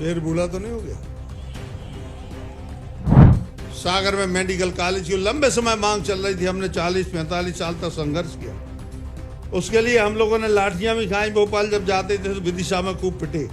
शेर भूला तो नहीं हो गया? सागर में मेडिकल कॉलेज की लंबे समय मांग चल रही थी। हमने 40-45 साल तक संघर्ष किया। उसके लिए हम लोगों ने लाठियां भी खाई। भोपाल जब जाते थे तो विदिशा में खूब पिटे।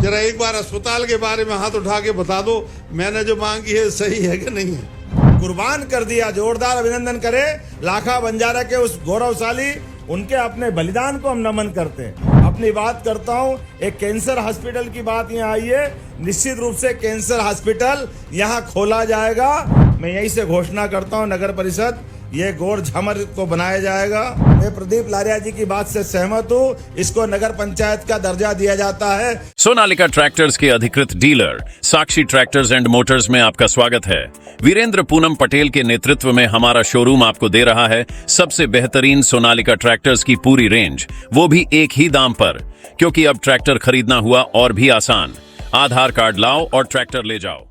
जरा एक बार अस्पताल के बारे में हाथ उठा के बता दो, मैंने जो मांगी है सही है कि नहीं है? कुर्बान कर दिया। जोरदार अभिनंदन करें लाखा बंजारा के उस गौरवशाली, उनके अपने बलिदान को हम नमन करते हैं। अपनी बात करता हूं, एक कैंसर हॉस्पिटल की बात यहाँ आई है। निश्चित रूप से कैंसर हॉस्पिटल यहाँ खोला जाएगा। मैं यहीं से घोषणा करता हूं, नगर परिषद ये गौर झमर को बनाया जाएगा। मैं प्रदीप लारिया जी की बात से सहमत हूं। इसको नगर पंचायत का दर्जा दिया जाता है। सोनालिका ट्रैक्टर्स के अधिकृत dealer Sakshi tractors and Motors में आपका स्वागत है। वीरेंद्र पूनम पटेल के नेतृत्व में हमारा शोरूम आपको दे रहा है सबसे बेहतरीन सोनालिका ट्रैक्टर्स की पूरी रेंज, वो भी एक ही दाम पर। क्योंकि अब ट्रैक्टर खरीदना हुआ और भी आसान। आधार कार्ड लाओ और ट्रैक्टर ले जाओ।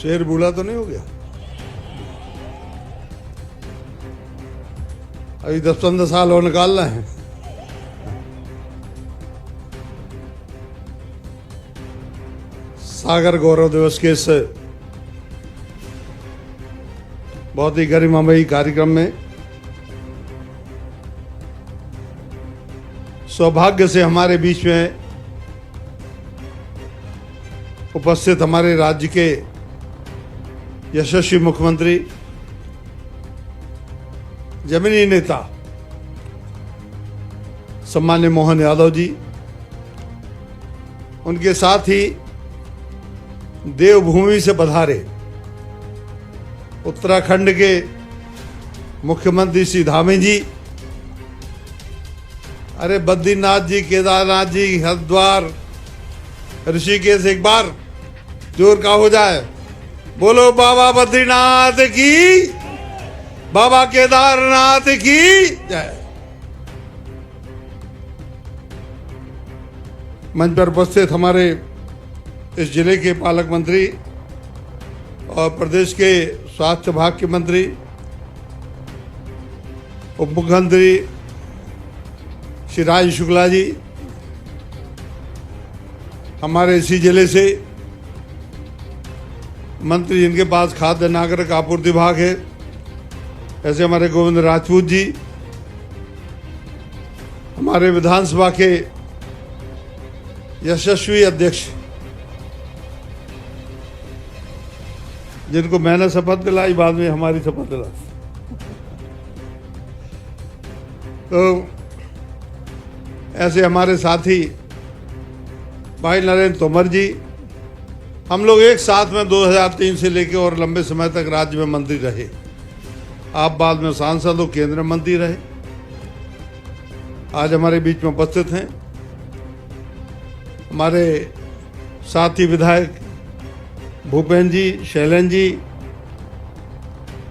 शेर भूला तो नहीं हो गया? अभी 10-15 साल और निकालना है। सागर गौरव दिवस के इस बहुत ही गरिमामयी कार्यक्रम में सौभाग्य से हमारे बीच में उपस्थित हमारे राज्य के यशस्वी मुख्यमंत्री, जमीनी नेता सम्मान्य मोहन यादव जी, उनके साथ ही देवभूमि से पधारे उत्तराखंड के मुख्यमंत्री श्री धामी जी, अरे बद्रीनाथ जी, केदारनाथ जी, हरिद्वार, ऋषिकेश, एक बार जोर का हो जाए, बोलो बाबा बद्रीनाथ की, बाबा केदारनाथ की जय। मंच पर उपस्थित हमारे इस जिले के पालक मंत्री और प्रदेश के स्वास्थ्य विभाग के मंत्री, उप मुख्यमंत्री श्री राज शुक्ला जी, हमारे इसी जिले से मंत्री जिनके पास खाद्य नागरिक आपूर्ति विभाग है, ऐसे हमारे गोविंद राजपूत जी, हमारे विधानसभा के यशस्वी अध्यक्ष जिनको मैंने शपथ दिलाई, बाद में हमारी शपथ दिलाई, तो ऐसे हमारे साथी भाई नरेंद्र तोमर जी, हम लोग एक साथ में 2003 से लेकर और लंबे समय तक राज्य में मंत्री रहे। आप बाद में सांसद और केंद्रीय मंत्री रहे। आज हमारे बीच में उपस्थित हैं हमारे साथी विधायक भूपेंद्र जी, शैलेंद्र जी,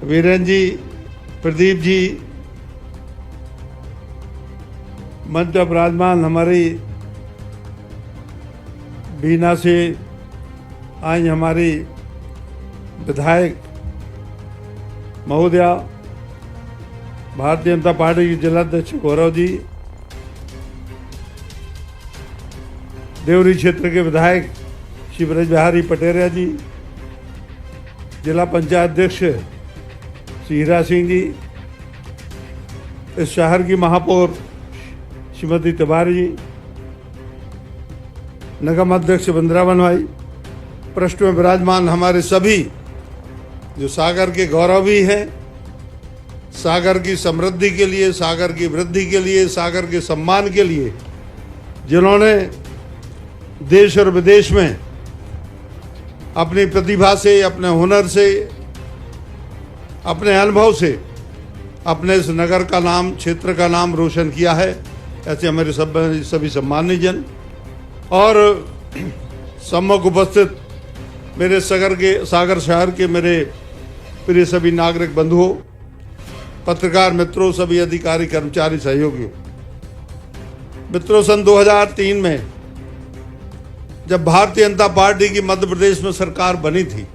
वीरेंद्र जी, प्रदीप जी, मंच पर विराजमान हमारी बीना से आई हमारी विधायक महोदया, भारतीय जनता पार्टी की जिलाध्यक्ष गौरव जी, देवरी क्षेत्र के विधायक श्री ब्रज बिहारी पटेरिया जी, जिला पंचायत अध्यक्ष श्री हीरा सिंह जी, इस शहर की महापौर श्रीमती तिवारी जी, निगम अध्यक्ष वृंदावन भाई, पृष्ठ में विराजमान हमारे सभी जो सागर के गौरव भी हैं, सागर की समृद्धि के लिए, सागर की वृद्धि के लिए, सागर के सम्मान के लिए जिन्होंने देश और विदेश में अपनी प्रतिभा से, अपने हुनर से, अपने अनुभव से अपने इस नगर का नाम, क्षेत्र का नाम रोशन किया है, ऐसे हमारे सभी सम्मानित जन और सम्मुख उपस्थित मेरे सागर शहर के मेरे प्रिय सभी नागरिक बंधुओं, पत्रकार मित्रों, सभी अधिकारी कर्मचारी सहयोगियों। मित्रों, सन 2003 में जब भारतीय जनता पार्टी की मध्य प्रदेश में सरकार बनी थी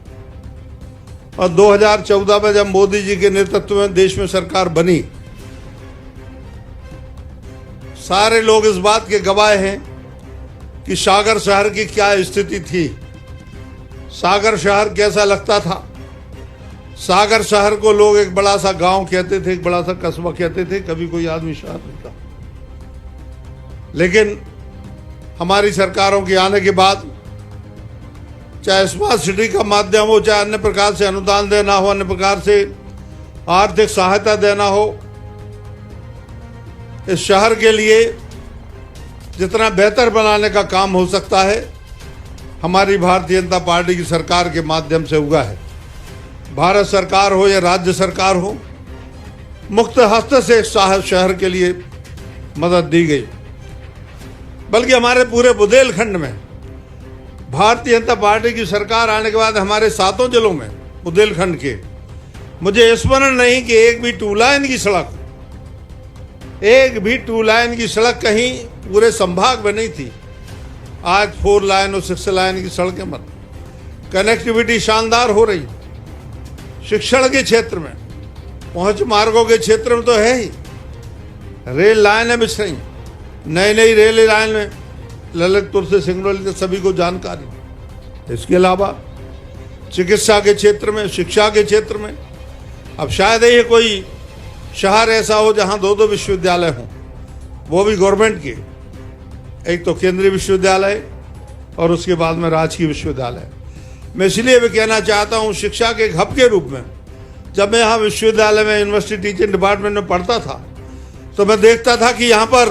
और 2014 में जब मोदी जी के नेतृत्व में देश में सरकार बनी, सारे लोग इस बात के गवाह हैं कि सागर शहर की क्या स्थिति थी, सागर शहर कैसा लगता था। सागर शहर को लोग एक बड़ा सा गांव कहते थे, एक बड़ा सा कस्बा कहते थे, कभी कोई आदमी शहर नहीं था। लेकिन हमारी सरकारों के आने के बाद, चाहे स्मार्ट सिटी का माध्यम हो, चाहे अन्य प्रकार से अनुदान देना हो, अन्य प्रकार से आर्थिक सहायता देना हो, इस शहर के लिए जितना बेहतर बनाने का काम हो सकता है, हमारी भारतीय जनता पार्टी की सरकार के माध्यम से हुआ है। भारत सरकार हो या राज्य सरकार हो, मुक्त हस्त से शहर के लिए मदद दी गई। बल्कि हमारे पूरे बुंदेलखंड में भारतीय जनता पार्टी की सरकार आने के बाद हमारे 7 जिलों में बुंदेलखंड के, मुझे स्मरण नहीं कि एक भी 2 लाइन की सड़क, एक भी 2 लाइन की सड़क कहीं पूरे संभाग में नहीं थी। आज 4 लाइन और 6 लाइन की सड़कें बन, कनेक्टिविटी शानदार हो रही। शिक्षण के क्षेत्र में, पहुंच मार्गों के क्षेत्र में तो है ही, रेल लाइनें बिछ रही, नई नई रेल लाइन में ललितपुर से सिंगरौली तक सभी को जानकारी। इसके अलावा चिकित्सा के क्षेत्र में, शिक्षा के क्षेत्र में, अब शायद ही कोई शहर ऐसा हो जहां 2 विश्वविद्यालय हों, वो भी गवर्नमेंट के, एक तो केंद्रीय विश्वविद्यालय और उसके बाद में राजकीय विश्वविद्यालय। मैं इसलिए भी कहना चाहता हूं, शिक्षा के एक हब के रूप में, जब मैं यहाँ विश्वविद्यालय में यूनिवर्सिटी टीचिंग डिपार्टमेंट में पढ़ता था तो मैं देखता था कि यहाँ पर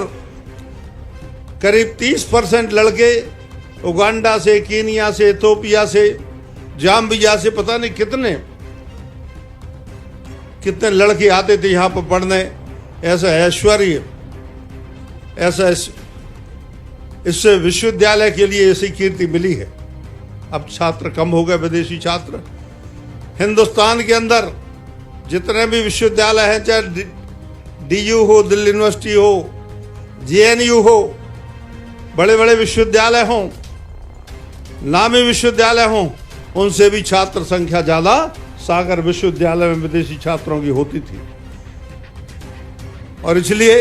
करीब 30% लड़के उगांडा से, कीनिया से, इथियोपिया से, जाम्बिया से, पता नहीं कितने लड़के आते थे यहाँ पर पढ़ने। ऐसा ऐश्वर्य, ऐसा इससे विश्वविद्यालय के लिए ऐसी कीर्ति मिली है। अब छात्र कम हो गए, विदेशी छात्र। हिंदुस्तान के अंदर जितने भी विश्वविद्यालय हैं, चाहे DU हो, दिल्ली यूनिवर्सिटी हो, JNU हो, बड़े बड़े विश्वविद्यालय हों, नामी विश्वविद्यालय हों, उनसे भी छात्र संख्या ज़्यादा सागर विश्वविद्यालय में विदेशी छात्रों की होती थी। और इसलिए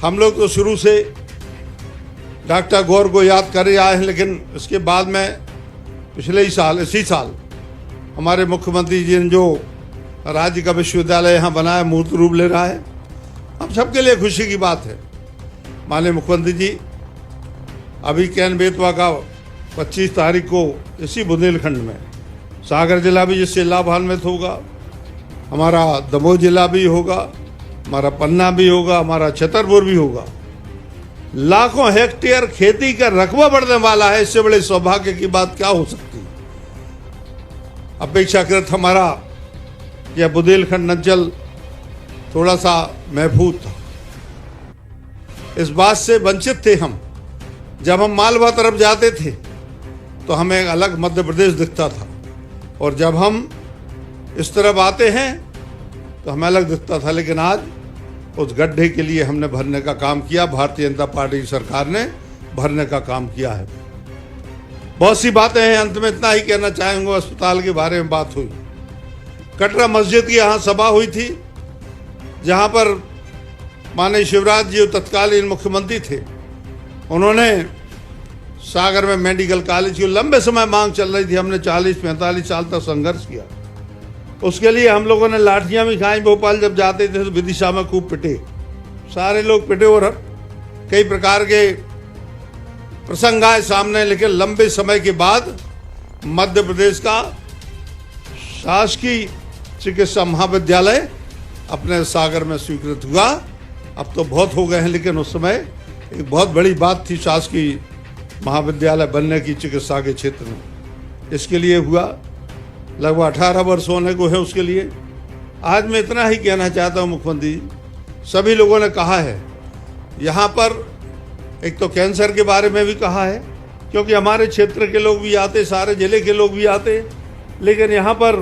हम लोग तो शुरू से डॉक्टर गौर को याद कर आए हैं, लेकिन इसके बाद में पिछले ही साल, इसी साल हमारे मुख्यमंत्री जी ने जो राज्य का विश्वविद्यालय यहाँ बनाया, मूर्त रूप ले रहा है। हम सबके लिए खुशी की बात है। माननीय मुख्यमंत्री जी अभी कैन बेतवा का 25 तारीख को इसी बुंदेलखंड में, सागर जिला भी जिससे लाभान्वित होगा, हमारा दमोह जिला भी होगा, हमारा पन्ना भी होगा, हमारा छतरपुर भी होगा। लाखों हेक्टेयर खेती का रकबा बढ़ने वाला है। इससे बड़े सौभाग्य की बात क्या हो सकती है। अपेक्षाकृत हमारा यह बुंदेलखंड अंचल थोड़ा सा महफूज था। इस बात से वंचित थे हम। जब हम मालवा तरफ जाते थे तो हमें एक अलग मध्य प्रदेश दिखता था, और जब हम इस तरफ आते हैं तो हमें अलग दिखता था। लेकिन आज उस गड्ढे के लिए हमने भरने का काम किया, भारतीय जनता पार्टी की सरकार ने भरने का काम किया है। बहुत सी बातें हैं, अंत में इतना ही कहना चाहेंगे। अस्पताल के बारे में बात हुई, कटरा मस्जिद की यहाँ सभा हुई थी, जहाँ पर माननीय शिवराज जी तत्कालीन मुख्यमंत्री थे। उन्होंने सागर में मेडिकल कॉलेज की लंबे समय मांग चल रही थी। हमने 40-45 साल तक संघर्ष किया। उसके लिए हम लोगों ने लाठियां भी खाई। भोपाल जब जाते थे तो विदिशा में खूब पिटे, सारे लोग पिटे और कई प्रकार के प्रसंग आए सामने। लेकिन लंबे समय के बाद मध्य प्रदेश का शासकीय चिकित्सा महाविद्यालय अपने सागर में स्वीकृत हुआ। अब तो बहुत हो गए हैं, लेकिन उस समय एक बहुत बड़ी बात थी शासकीय महाविद्यालय बनने की चिकित्सा के क्षेत्र में। इसके लिए हुआ लगभग 18 वर्ष होने को है उसके लिए। आज मैं इतना ही कहना चाहता हूँ, मुख्यमंत्री सभी लोगों ने कहा है, यहाँ पर एक तो कैंसर के बारे में भी कहा है, क्योंकि हमारे क्षेत्र के लोग भी आते, सारे जिले के लोग भी आते, लेकिन यहाँ पर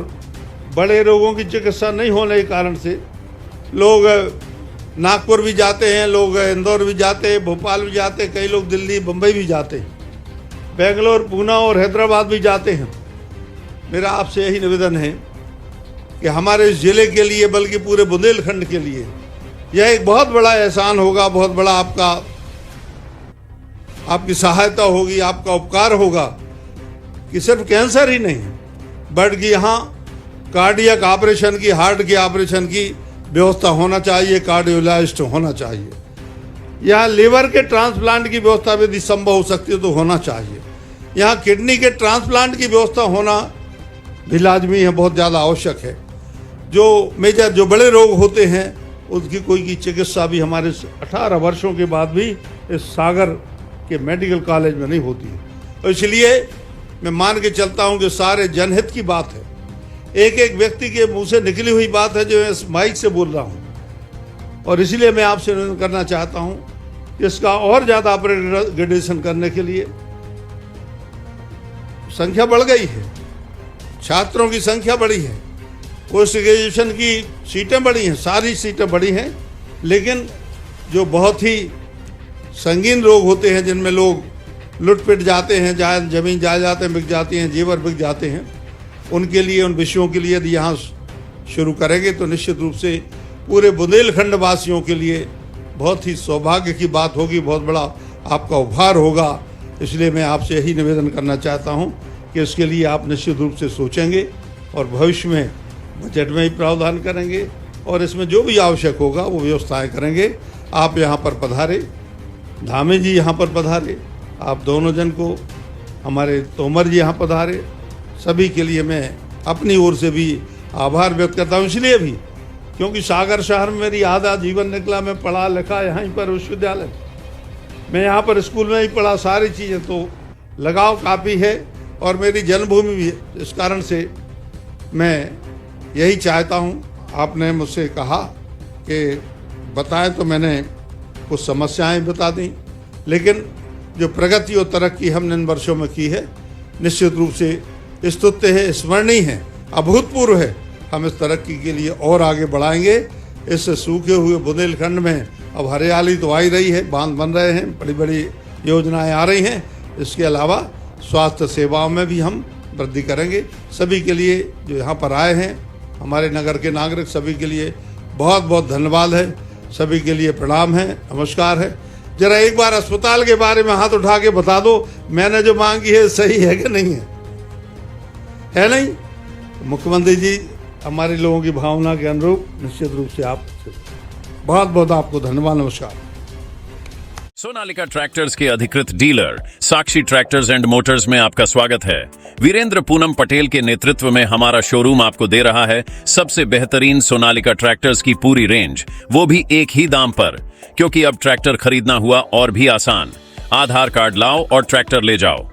बड़े रोगों की चिकित्सा नहीं होने के कारण से लोग नागपुर भी जाते हैं, लोग इंदौर भी जाते हैं, भोपाल भी जाते हैं, कई लोग दिल्ली बम्बई भी जाते हैं, बेंगलोर, पूना और हैदराबाद भी जाते हैं। मेरा आपसे यही निवेदन है कि हमारे इस जिले के लिए, बल्कि पूरे बुंदेलखंड के लिए यह एक बहुत बड़ा एहसान होगा, बहुत बड़ा आपकी सहायता होगी, आपका उपकार होगा कि सिर्फ कैंसर ही नहीं बल्कि यहाँ कार्डियक ऑपरेशन की, हार्ट की ऑपरेशन की व्यवस्था होना चाहिए, कार्डियोलॉजिस्ट होना चाहिए। यहाँ लीवर के ट्रांसप्लांट की व्यवस्था यदि संभव हो सकती है तो होना चाहिए। यहाँ किडनी के ट्रांसप्लांट की व्यवस्था होना भी लाजमी है, बहुत ज़्यादा आवश्यक है। जो बड़े रोग होते हैं उसकी कोई की चिकित्सा भी हमारे 18 वर्षों के बाद भी इस सागर के मेडिकल कॉलेज में नहीं होती है। तो इसलिए मैं मान के चलता हूँ कि सारे जनहित की बात है, एक एक व्यक्ति के मुंह से निकली हुई बात है जो मैं इस माइक से बोल रहा हूँ। और इसलिए मैं आपसे निवेदन करना चाहता हूँ कि इसका और ज़्यादा अपग्रेडेशन करने के लिए संख्या बढ़ गई है, छात्रों की संख्या बढ़ी है, पोस्ट ग्रेजुएशन की सीटें बढ़ी हैं, सारी सीटें बढ़ी हैं। लेकिन जो बहुत ही संगीन रोग होते हैं, जिनमें लोग लुट-पिट जाते हैं, जमीन जायदादें बिक जाती हैं, जेवर बिक जाते हैं, उनके लिए, उन विषयों के लिए यदि यहाँ शुरू करेंगे तो निश्चित रूप से पूरे बुंदेलखंड वासियों के लिए बहुत ही सौभाग्य की बात होगी, बहुत बड़ा आपका उपहार होगा। इसलिए मैं आपसे यही निवेदन करना चाहता हूँ कि इसके लिए आप निश्चित रूप से सोचेंगे और भविष्य में बजट में ही प्रावधान करेंगे और इसमें जो भी आवश्यक होगा वो व्यवस्थाएं करेंगे। आप यहाँ पर पधारे, धामी जी यहाँ पर पधारे, आप दोनों जन को, हमारे तोमर जी यहाँ पधारे, सभी के लिए मैं अपनी ओर से भी आभार व्यक्त करता हूँ। इसलिए भी क्योंकि सागर शहर में मेरी आधा जीवन निकला, मैं पढ़ा लिखा यहीं पर विश्वविद्यालय, मैं यहाँ पर स्कूल में ही पढ़ा, सारी चीज़ें, तो लगाव काफ़ी है और मेरी जन्मभूमि भी है। इस कारण से मैं यही चाहता हूँ, आपने मुझसे कहा कि बताएं तो मैंने कुछ समस्याएं बता दी, लेकिन जो प्रगति और तरक्की हमने इन वर्षों में की है निश्चित रूप से स्तुत्य है, स्मरणीय है, अभूतपूर्व है। हम इस तरक्की के लिए और आगे बढ़ाएंगे। इस सूखे हुए बुंदेलखंड में अब हरियाली तो आ ही रही है, बांध बन रहे हैं, बड़ी बड़ी योजनाएं आ रही हैं। इसके अलावा स्वास्थ्य सेवाओं में भी हम वृद्धि करेंगे। सभी के लिए जो यहाँ पर आए हैं, हमारे नगर के नागरिक, सभी के लिए बहुत बहुत धन्यवाद है, सभी के लिए प्रणाम है, नमस्कार है। जरा एक बार अस्पताल के बारे में हाथ उठा के बता दो, मैंने जो मांगी है सही है कि नहीं है नहीं? मुख्यमंत्री जी हमारे लोगों की भावना के अनुरूप निश्चित रूप से आप बहुत बहुत आपको धन्यवाद, नमस्कार। सोनालिका ट्रैक्टर्स के अधिकृत dealer Sakshi tractors and Motors में आपका स्वागत है। वीरेंद्र पूनम पटेल के नेतृत्व में हमारा शोरूम आपको दे रहा है सबसे बेहतरीन सोनालिका ट्रैक्टर्स की पूरी रेंज, वो भी एक ही दाम पर। क्योंकि अब ट्रैक्टर खरीदना हुआ और भी आसान। आधार कार्ड लाओ और ट्रैक्टर ले जाओ।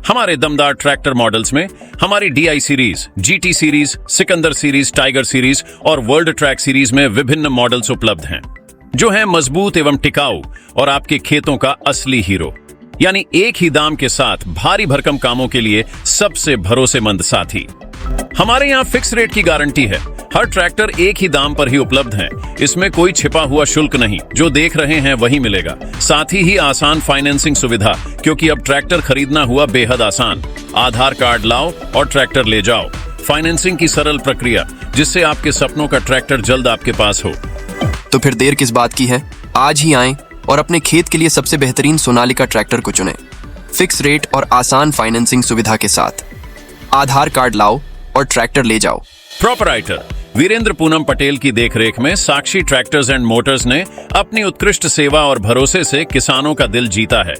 हमारे दमदार ट्रैक्टर मॉडल्स में हमारी DI series, GT series, Sikandar series, tiger series और वर्ल्ड ट्रैक सीरीज में विभिन्न मॉडल्स उपलब्ध हैं, जो हैं मजबूत एवं टिकाऊ और आपके खेतों का असली हीरो। यानी एक ही दाम के साथ भारी भरकम कामों के लिए सबसे भरोसेमंद साथी। हमारे यहाँ फिक्स रेट की गारंटी है। हर ट्रैक्टर एक ही दाम पर ही उपलब्ध है, इसमें कोई छिपा हुआ शुल्क नहीं, जो देख रहे हैं वही मिलेगा। साथ ही आसान फाइनेंसिंग सुविधा, क्योंकि अब ट्रैक्टर खरीदना हुआ बेहद आसान। आधार कार्ड लाओ और ट्रैक्टर ले जाओ। फाइनेंसिंग की सरल प्रक्रिया, जिससे आपके सपनों का ट्रैक्टर जल्द आपके पास हो। तो फिर देर किस बात की है? आज ही आएं और अपने खेत के लिए सबसे बेहतरीन सोनालिका ट्रैक्टर को चुनें, फिक्स रेट और आसान फाइनेंसिंग सुविधा के साथ। आधार कार्ड लाओ और ट्रैक्टर ले जाओ। प्रोपराइटर वीरेंद्र पूनम पटेल की देखरेख में साक्षी ट्रैक्टर्स एंड मोटर्स ने अपनी उत्कृष्ट सेवा और भरोसे से किसानों का दिल जीता है।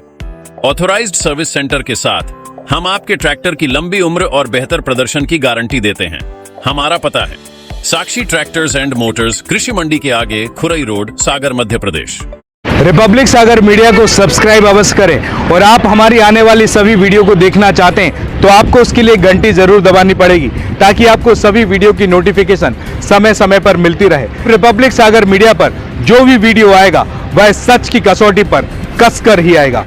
ऑथोराइज्ड सर्विस सेंटर के साथ हम आपके ट्रैक्टर की लंबी उम्र और बेहतर प्रदर्शन की गारंटी देते हैं। हमारा पता है साक्षी ट्रैक्टर्स एंड मोटर्स, कृषि मंडी के आगे, खुरई रोड, सागर, मध्य प्रदेश। रिपब्लिक सागर मीडिया को सब्सक्राइब अवश्य करें और आप हमारी आने वाली सभी वीडियो को देखना चाहते हैं तो आपको उसके लिए घंटी जरूर दबानी पड़ेगी, ताकि आपको सभी वीडियो की नोटिफिकेशन समय समय पर मिलती रहे। रिपब्लिक सागर मीडिया पर जो भी वीडियो आएगा वह सच की कसौटी पर कसकर ही आएगा।